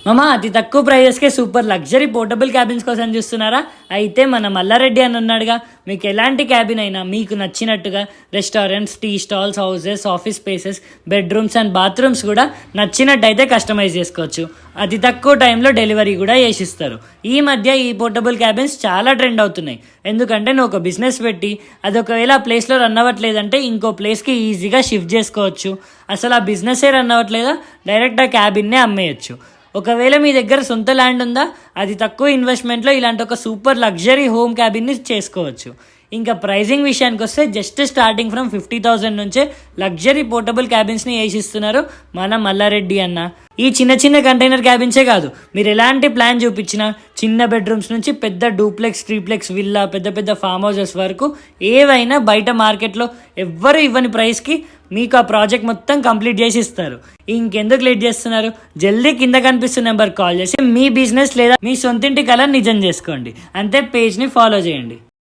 మామా అతి తక్కువ ప్రైజెస్కే సూపర్ లగ్జరీ పోర్టబుల్ క్యాబిన్స్ కోసం చూస్తున్నారా? అయితే మన మల్లారెడ్డి అని ఉన్నాడుగా, మీకు ఎలాంటి క్యాబిన్ అయినా మీకు నచ్చినట్టుగా restaurants, tea stalls, houses, office spaces, bedrooms and bathrooms కూడా నచ్చినట్టయితే కస్టమైజ్ చేసుకోవచ్చు. అతి తక్కువ టైంలో డెలివరీ కూడా చేసిస్తారు. ఈ మధ్య ఈ పోర్టబుల్ క్యాబిన్స్ చాలా ట్రెండ్ అవుతున్నాయి. ఎందుకంటే నువ్వు ఒక బిజినెస్ పెట్టి అది ఒకవేళ ఆ ప్లేస్లో రన్ అవ్వట్లేదంటే ఇంకో ప్లేస్కి ఈజీగా షిఫ్ట్ చేసుకోవచ్చు. అసలు ఆ బిజినెసే రన్ అవ్వట్లేదా, డైరెక్ట్ ఆ క్యాబిన్నే అమ్మేయచ్చు. ఒకవేళ మీ దగ్గర సొంత ల్యాండ్ ఉందా, అది తక్కువ ఇన్వెస్ట్మెంట్లో ఇలాంటి ఒక సూపర్ లగ్జరీ హోమ్ క్యాబిన్ని చేసుకోవచ్చు. ఇంకా ప్రైజింగ్ విషయానికి వస్తే జస్ట్ స్టార్టింగ్ ఫ్రమ్ 50,000 నుంచే లగ్జరీ పోర్టబుల్ క్యాబిన్స్ని వేసిస్తున్నారు మన మల్లారెడ్డి అన్న. ఈ చిన్న చిన్న కంటైనర్ క్యాబిన్సే కాదు, మీరు ఎలాంటి ప్లాన్ చూపించినా చిన్న బెడ్రూమ్స్ నుంచి పెద్ద డూప్లెక్స్, త్రీప్లెక్స్ విల్లా, పెద్ద పెద్ద ఫామ్ హౌసెస్ వరకు ఏవైనా బయట మార్కెట్లో ఎవ్వరు ఇవ్వని ప్రైస్కి మీకు ఆ ప్రాజెక్ట్ మొత్తం కంప్లీట్ చేసి ఇస్తారు. ఇంకెందుకు లేట్ చేస్తున్నారు? జల్దీ కింద కనిపిస్తున్న నెంబర్ కాల్ చేసి మీ బిజినెస్ లేదా మీ సొంతింటి కల నిజం చేసుకోండి. అంతే, పేజ్ని ఫాలో చేయండి.